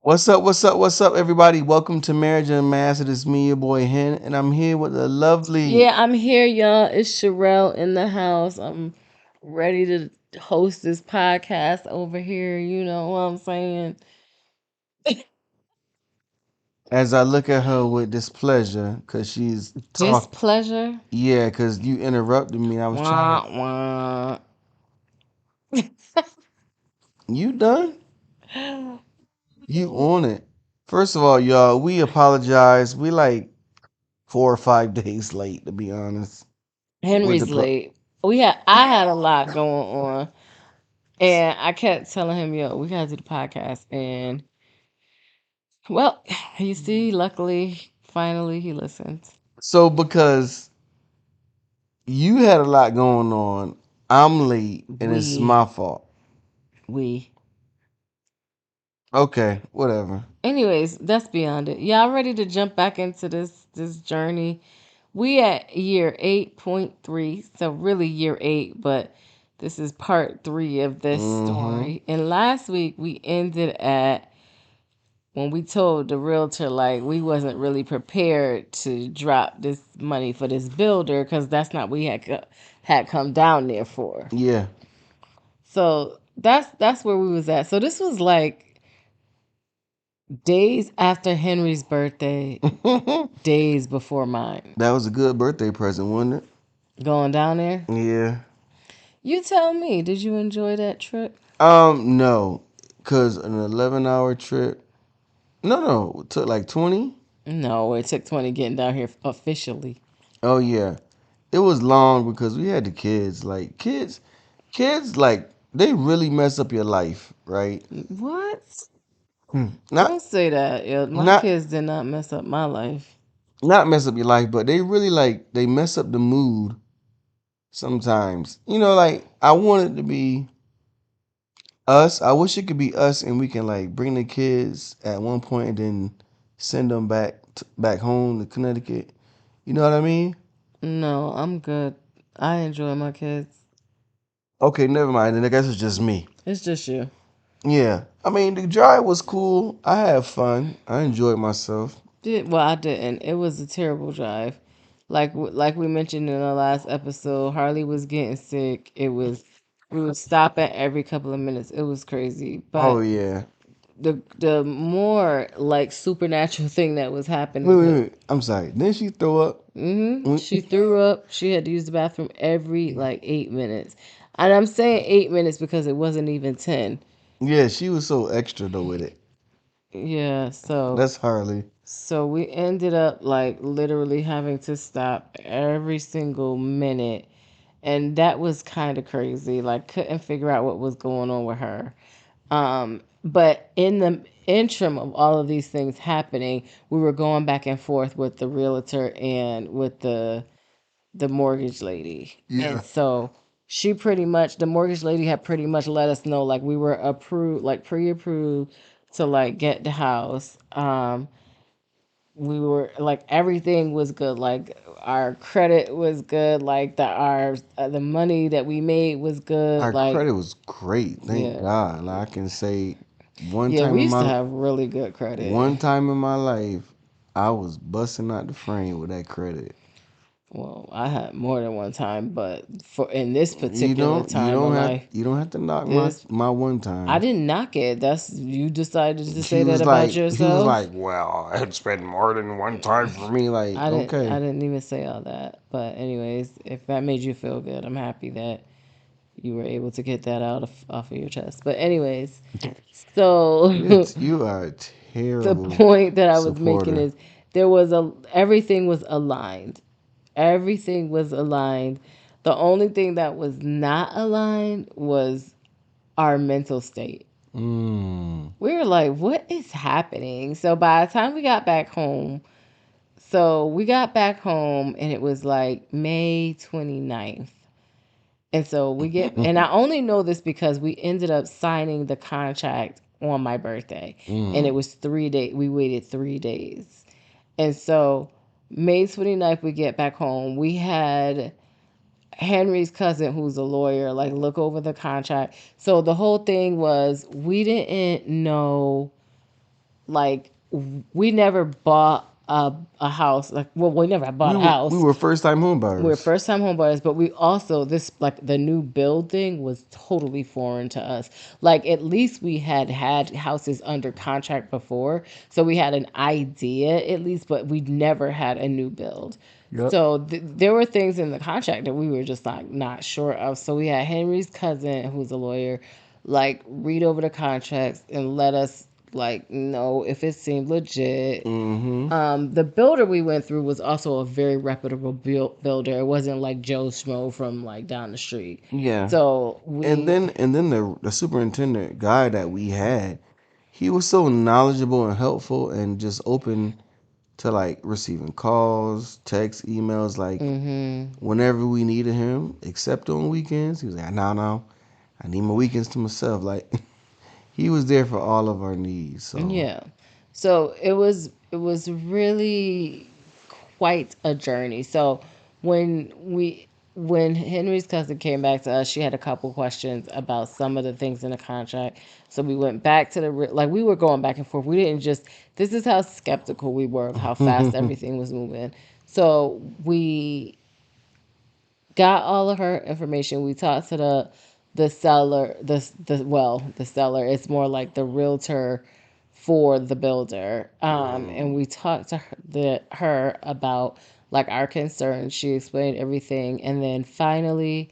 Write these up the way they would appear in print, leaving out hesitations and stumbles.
What's up? What's up? What's up, everybody? Welcome to Marriage and Mass. It is me, your boy Hen, and I'm here with the lovely. Yeah, I'm here, y'all. It's Shireal in the house. I'm ready to host this podcast over here. You know what I'm saying? As I look at her with displeasure, cause she's talk. Displeasure. Yeah, cause you interrupted me. I was trying to. Wah, wah. You done? You on it? First of all, y'all, we apologize. We like 4 or 5 days late, to be honest, with the. Henry's late. I had a lot going on, and I kept telling him, "Yo, we gotta do the podcast." And well, you see, luckily, finally, he listened. So because you had a lot going on, I'm late, and it's We, my fault. we. Okay, whatever. Anyways, that's beyond it. Y'all ready to jump back into this journey? We at year 8.3, so really year 8, but this is part 3 of this Mm-hmm. story. And last week we ended at when we told the realtor like we wasn't really prepared to drop this money for this builder because that's not what we had come down there for. Yeah. So that's where we was at. So this was like days after Henry's birthday, That days before mine. was a good birthday present, wasn't Going down there. it? Yeah. You tell me, did you enjoy that trip? No, cause an 11-hour trip. No, it took like 20. No, it took 20 getting down here officially. Oh yeah, it was long because we had the kids. Like kids like they really mess up your life, right? What? Not Don't say that. Yeah, my not kids did not mess up my life. not mess up your life, but they really like they mess up the mood sometimes. Like I want it to be us. I wish it could be us, and we can like bring the kids at one point and then send them back home to Connecticut. You know what I mean? No, I'm good. I enjoy my kids. Okay, never mind. Then I guess it's just me. It's just you. Yeah, I mean the drive was cool. I had fun. I enjoyed myself. Well, I didn't. It was a terrible drive. Like we mentioned in the last episode, Harley was getting sick. We would stop at every couple of minutes. It was crazy. Oh But yeah. the more like supernatural thing that was happening Wait, is wait, that wait. I'm sorry. Didn't she throw up? she threw up. She had to use the bathroom every like 8 minutes. And I'm saying 8 minutes because it wasn't even 10. Yeah, she was so extra though with it. Yeah, That's Harley. so we ended up like literally having to stop every single minute. And that was kind of crazy. Like couldn't figure out what was going on with her. But in the interim of all of these things happening, we were going back and forth with the realtor and with the mortgage lady. And Yeah. so the mortgage lady had pretty much let us know like we were approved, like pre-approved to like get the house. We were like everything was good, like our credit was good, like the money that we made was good, Our like credit was great, thank yeah. God. Like I can say one Yeah, time we in used to my have really good credit. one time in my life, I was busting out the frame with that credit. Well, I had more than one time, but for in this You particular don't you time don't of have life, you don't have to knock my this my one I time. didn't knock it. That's you decided to He say that was about like he was yourself. like, well, it's been more than one time for me. Like, I okay. didn't even say all that. But anyways, if that made you feel good, I'm happy that you were able to get that off of your chest. But anyways, so You are a the terrible point that I was making supporter. is everything was aligned. Everything was aligned. The only thing that was not aligned was our mental state. Mm. We were like, what is happening? So by the time we got back home and it was like May 29th. And so and I only know this because we ended up signing the contract on my birthday. And it Mm. was 3 days. We waited 3 days. And so May 29th, we get back home. We had Henry's cousin, who's a lawyer, like look over the contract. So the whole thing was we didn't know, like we never bought a house. Like, well, we never bought a We house. were first time home We're buyers. first time home buyers, but we also, this, like the new build thing was totally foreign to us. Like at least we had houses under contract before, so we had an idea at least, but we never had a new build. Yep. So there were things in the contract that we were just like not sure of. So we had Henry's cousin, who's a lawyer, like read over the contracts and let us like know if it seemed legit. Mm-hmm. The builder we went through was also a very reputable builder. It wasn't like Joe Schmo from like down the street. Yeah. So And then the superintendent guy that we had, he was so knowledgeable and helpful and just open to like receiving calls, texts, emails, like hmm whenever we needed him, except on weekends. He was like, no, no, I need my weekends to myself. Like he was there for all of our needs. So yeah. So it was really quite a journey. So when we when Henry's cousin came back to us, she had a couple questions about some of the things in the contract. So we went back to like we were going back and forth. We didn't just, this is how skeptical we were of how fast everything was moving. So we got all of her information. We talked to the seller, the seller. It's more like the realtor for the builder. And we talked to her about like our concerns. She explained everything, and then finally,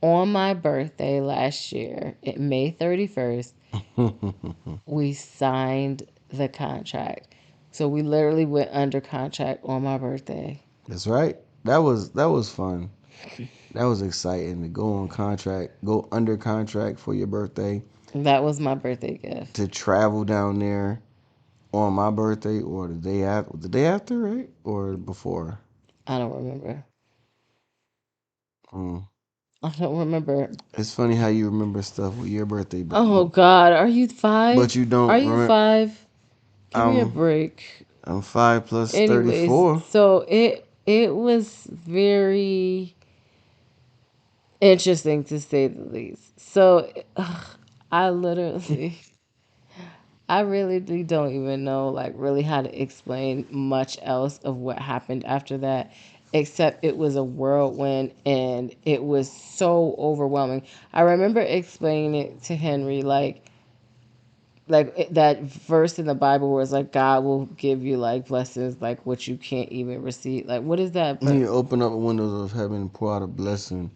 on my birthday last year, May 31st, we signed the contract. So we literally went under contract on my birthday. that's right. That was fun. That was exciting to go on contract, go under contract for your birthday, That was my birthday gift. to travel down there on my birthday or the day after, right? Or before. I don't remember. Mm. I don't remember. It's funny how you remember stuff with your birthday, but Oh God, are you but five? you Are don't you remember. five? Give me a I'm break. I'm 5 plus Anyways, 34. so it was very interesting to say the least. So I literally, I really don't even know like really how to explain much else of what happened after that, except it was a whirlwind and it was so overwhelming. I remember explaining it to Henry that verse in the Bible where it's like God will give you like blessings like what you can't even receive. Like what is that? You open up the windows of heaven and pour out a blessing,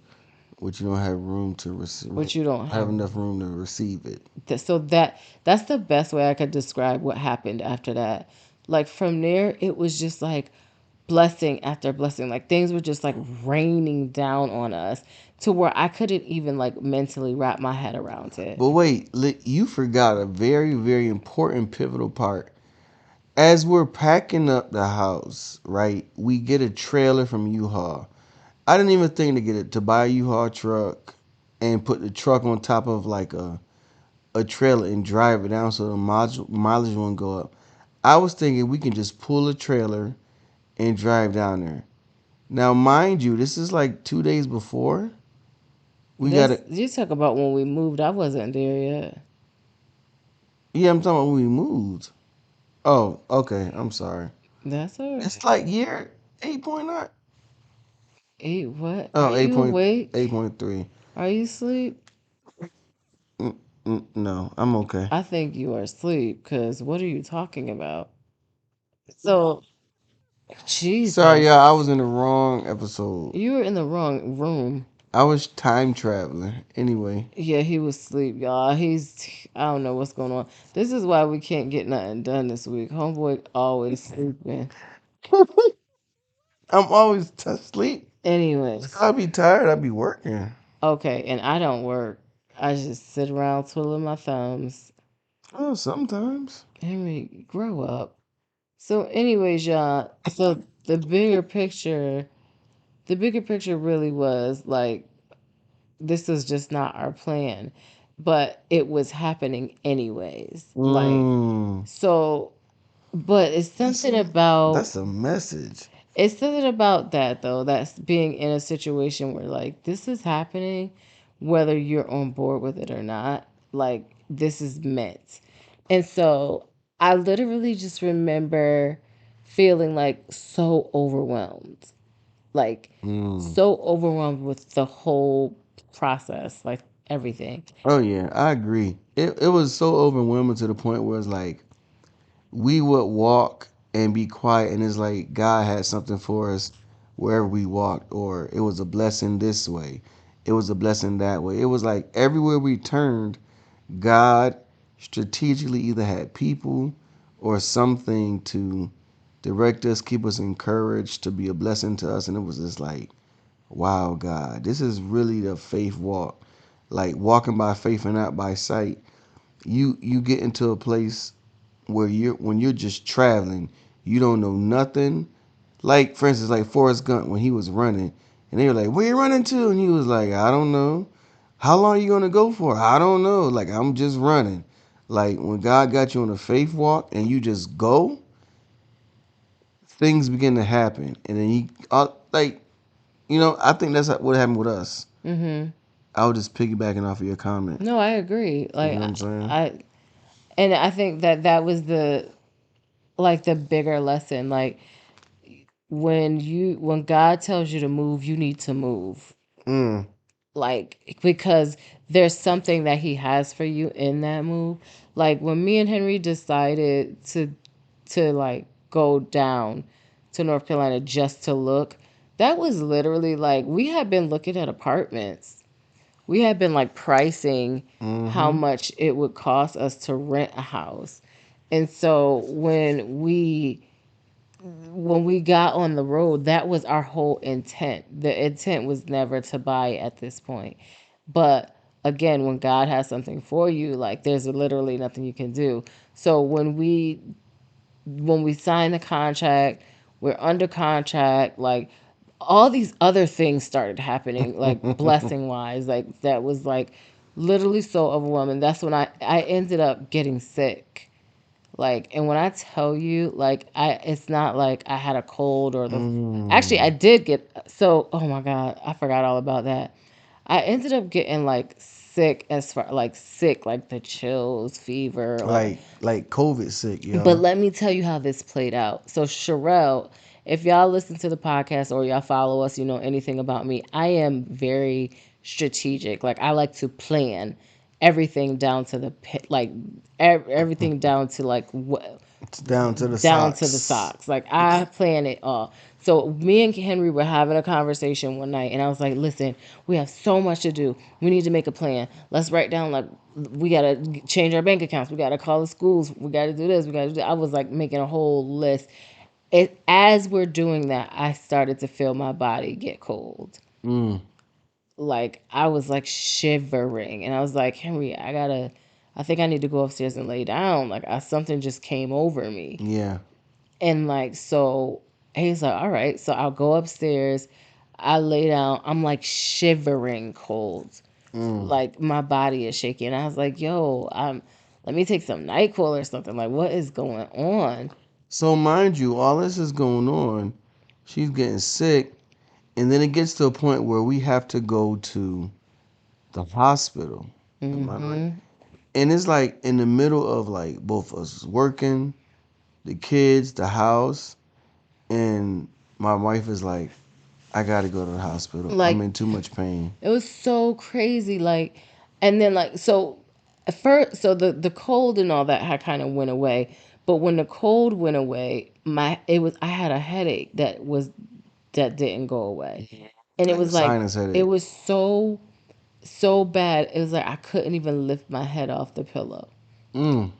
which you don't have room to receive, What you don't have have. enough room to receive it. So that's the best way I could describe what happened after that. Like from there, it was just like blessing after blessing. Like things were just like raining down on us to where I couldn't even like mentally wrap my head around it. But wait, you forgot a very, very important pivotal part. As we're packing up the house, right, we get a trailer from U-Haul. I didn't even think to get it to buy a U-Haul truck and put the truck on top of like a trailer and drive it down so the mileage won't go up. I was thinking we can just pull a trailer and drive down there. Now, mind you, this is like 2 days before. We got This it. you talk about when we moved. I wasn't there yet. Yeah, I'm talking about when we moved. Oh, okay. I'm sorry. That's all right. It's like year 8.9. Eight what? Are Oh, you 8 awake? 8.3. Are you asleep? No, I'm okay. I think you are asleep because what are you talking about? So, Sorry, Jesus, y'all. I was in the wrong episode. you were in the wrong room. I was time traveling. Anyway, Yeah, he was asleep, y'all. I don't know what's going on. This is why we can't get nothing done this week. Homeboy always sleeping. I'm always asleep. Anyways, I be tired. I be working. okay, and I don't work. I just sit around twiddling my thumbs. Oh, sometimes. Henry, grow up. So, anyways, y'all. So the bigger picture really was like this was just not our plan, but it was happening anyways. Like Mm, so, but it's something about that's a message. It's something about that though, that's being in a situation where like this is happening, whether you're on board with it or not. Like this is meant. And so I literally just remember feeling like so overwhelmed. Like Mm. so overwhelmed with the whole process, like everything. Oh yeah, I agree. It was so overwhelming to the point where it's like we would walk and be quiet, and it's like God had something for us wherever we walked, or it was a blessing this way, it was a blessing that way. It was like everywhere we turned, God strategically either had people or something to direct us, keep us encouraged, to be a blessing to us, and it was just like, wow, God, this is really the faith walk, like walking by faith and not by sight. You get into a place where you're when you're just traveling, you don't know nothing. Like for instance, like Forrest Gump when he was running, and they were like, "Where you running to?" And he was like, "I don't know." How long are you gonna go for? I don't know. Like I'm just running. Like when God got you on a faith walk and you just go, things begin to happen, and then like I think that's what happened with us. Mhm. I was just piggybacking off of your comment. No, I agree. You Like know what I'm saying? I and I think that that was the like the bigger lesson. Like when God tells you to move, you need to move. Mm. Like because there's something that he has for you in that move. Like when me and Henry decided to like go down to North Carolina just to look, that was literally like we had been looking at apartments. We had been like pricing how Mm-hmm. much it would cost us to rent a house. And so when we got on the road, that was our whole intent. The intent was never to buy at this point. But again, when God has something for you, like there's literally nothing you can do. So when we sign the contract, we're under contract, like all these other things started happening, like blessing wise, like that was like literally so overwhelming. That's when I ended up getting sick. Like, and when I tell you, like, it's not like I had a cold or the, actually, I Mm. did get, so, oh my God, I forgot all about that. I ended up getting like sick as far, like, sick, like the chills, fever, like, Like COVID sick, but y'all. let me tell you how this played out. So, Sherelle, if y'all listen to the podcast or y'all follow us, you know anything about me, I am very strategic. Like, I like to plan everything down to the pit, like, everything down to like what It's down to the down to the socks. socks. Like I plan it all. So me and Henry were having a conversation one night, and I was like, "Listen, we have so much to do. We need to make a plan. Let's write down like we gotta change our bank accounts. We gotta call the schools. We gotta do this. We gotta do." I was like making a whole list. It as we're doing that, I started to feel my body get cold. Mm. Like I was like shivering, and I was like, Henry, I think I need to go upstairs and lay down. Like something just came over me. Yeah. And like, so he's like, all right. So I'll go upstairs. I lay down. I'm like shivering cold. Mm. Like my body is shaking. I was like, yo, let me take some NyQuil or something. Like, what is going on? So mind you, all this is going on. She's getting sick, and then it gets to a point where we have to go to the hospital. Am I right? Mm-hmm. And it's like in the middle of like both of us working, the kids, the house, and my wife is like, "I gotta go to the hospital. I'm Like in too much pain." it was so crazy. Like, and then like, so at first, so the cold and all that had kind of went away. But when the cold went away, I had a headache that didn't go away. And it Like a was like sinus it headache. was so bad. It was like I couldn't even lift my head off the pillow. Mm.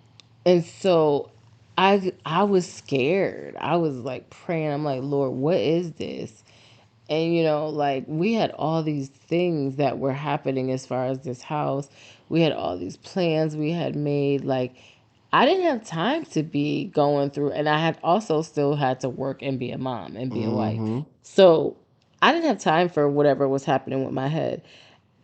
And so I was scared. I was like praying. I'm like, Lord, what is this? And like we had all these things that were happening as far as this house. We had all these plans we had made. Like I didn't have time to be going through, and I had also still had to work and be a mom and be a wife. Mm-hmm. So I didn't have time for whatever was happening with my head.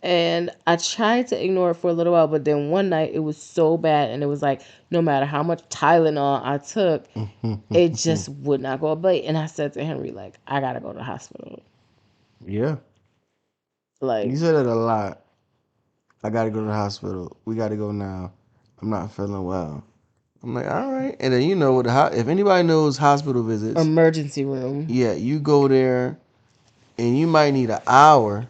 And I tried to ignore it for a little while, but then one night it was so bad, and it was like no matter how much Tylenol I took, it just would not go away. And I said to Henry, like, I gotta go to the hospital. Yeah. You Like, said it a lot. I gotta go to the hospital. We gotta go now. I'm not feeling well. I'm like, all right. And then you know what? If anybody knows hospital visits, emergency room. yeah, you go there and you might need an hour,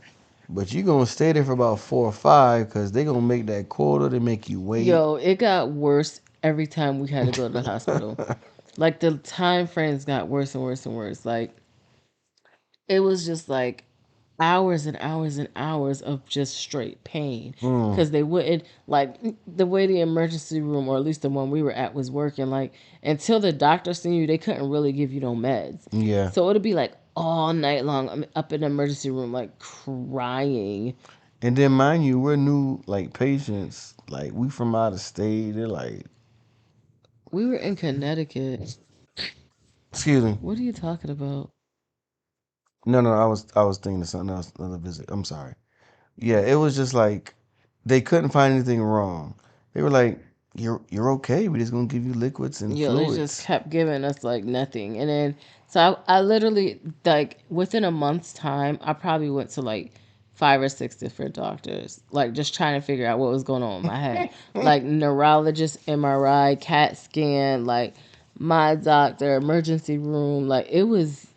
but you gonna stay there for about 4 or 5 because they gonna make that quota. They make you wait. Yo, it got worse every time we had to go to the hospital. Like the time frames got worse and worse and worse. Like it was just like hours and hours and hours of just straight pain Mm, because they wouldn't like the way the emergency room, or at least the one we were at, was working. Like until the doctor seen you, they couldn't really give you no meds. yeah. So it'd be like all night long. I'm up in the emergency room like crying. And then mind you, we're new like patients. Like we from out of state. They're like, We were in Connecticut. excuse me. What are you talking about? No, no, I was thinking of something else. Another visit. I'm sorry. Yeah, it was just like they couldn't find anything wrong. They were like, "You're okay. We're just gonna give you liquids and Yo, they just fluids." kept giving us like nothing. And then, so I literally, like, within a month's time, I probably went to like 5 or 6 different doctors, like, just trying to figure out what was going on in my head. Like, neurologist, MRI, CAT scan, like, my doctor, emergency room. Like, it was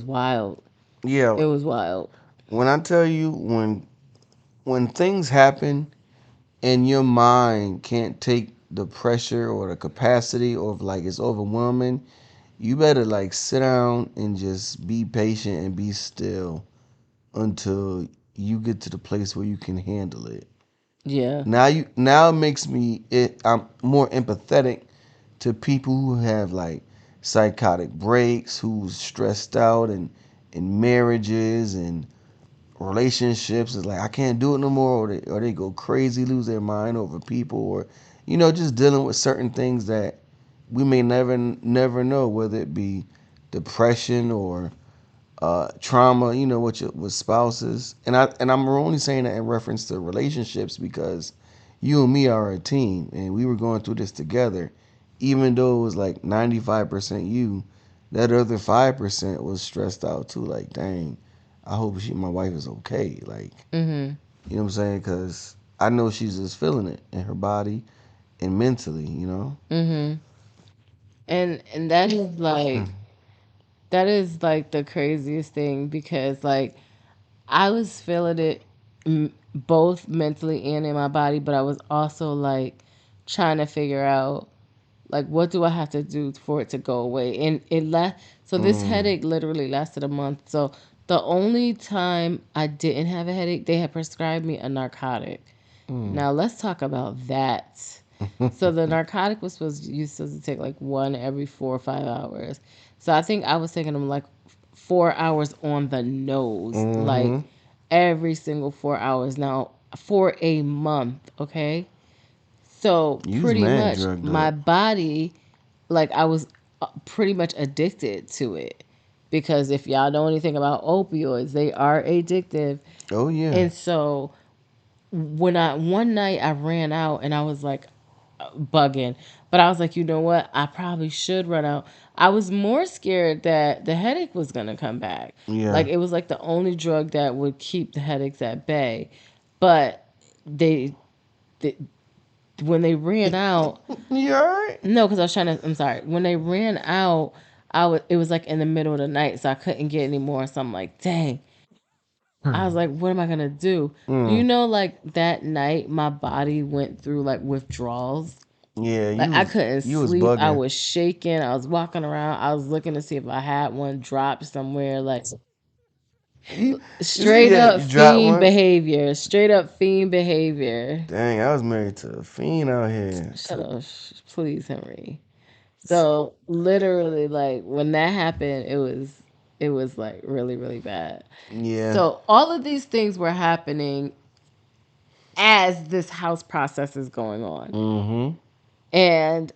wild. Yeah, It was wild. when I tell you when things happen and your mind can't take the pressure or the capacity or like it's overwhelming, you better like sit down and just be patient and be still until you get to the place where you can handle it. Yeah. Now it makes me I'm more empathetic to people who have like psychotic breaks, who's stressed out and in marriages and relationships. It's like I can't do it no more, or they go crazy, lose their mind over people, or just dealing with certain things that we may never know, whether it be depression or trauma, with spouses. And I'm only saying that in reference to relationships because you and me are a team and we were going through this together. Even though it was like 95% you, that other 5% was stressed out too. Like, dang, I hope my wife is okay. Like, Mm you know what I'm saying? Because I know she's just feeling it in her body and mentally. hmm. Mm hmm. And that is like, that is like the craziest thing because, like, I was feeling it both mentally and in my body, but I was also like trying to figure out like what do I have to do for it to go away. And it last so this Mm, headache literally lasted a month. So the only time I didn't have a headache, they had prescribed me a narcotic. mm. Now let's talk about that. So the narcotic was supposed to take like one every 4 or 5 hours. So I think I was taking them like 4 hours on the nose, like Mm-hmm. every single 4 hours. Now for a month, okay. So You was pretty mad much drugged my up. body, like I was pretty much addicted to it because if y'all know anything about opioids, they are addictive. Oh yeah. And so when I one night I ran out and I was like bugging, but I was like, you know what? I probably should run out. I was more scared that the headache was gonna come back. Yeah. Like it was like the only drug that would keep the headaches at bay. But they when they ran out, You alright? no, because I was trying to. I'm sorry. When they ran out, it was like in the middle of the night, so I couldn't get any more. So I'm like, dang. I was like, what am I gonna do? Do you Mm. know, like that night, my body went through like withdrawals. Yeah, Like I couldn't you was sleep. I bugging. was shaking. I was walking around. I was looking to see if I had one dropped somewhere. Like You see straight that up you dropped fiend one? behavior. Straight up fiend behavior. Dang, I was married to a fiend out here. Shut up, please, Henry. So literally, like when that happened, it was like really really bad. Yeah. So all of these things were happening as this house process is going on, Mm-hmm. and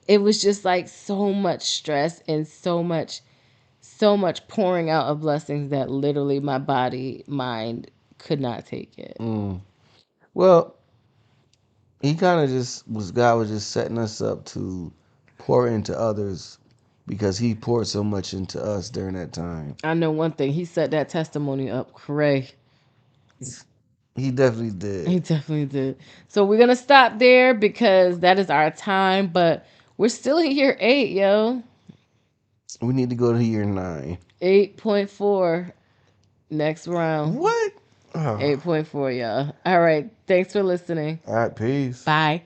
it was just like so much stress and so much pouring out of blessings that literally my body mind Could not take it. Mm. Well, he kind of just was God was just setting us up to pour into others because he poured so much into us during that time. I know one thing. He set that testimony up. Cray. He definitely He did. definitely did. So we're gonna stop there because that is our time. But we're still in year 8, yo. We need to go to year 9. 8.4 next round. What? Oh. 8.4, y'all. All right. Thanks for listening. All right, peace. Bye.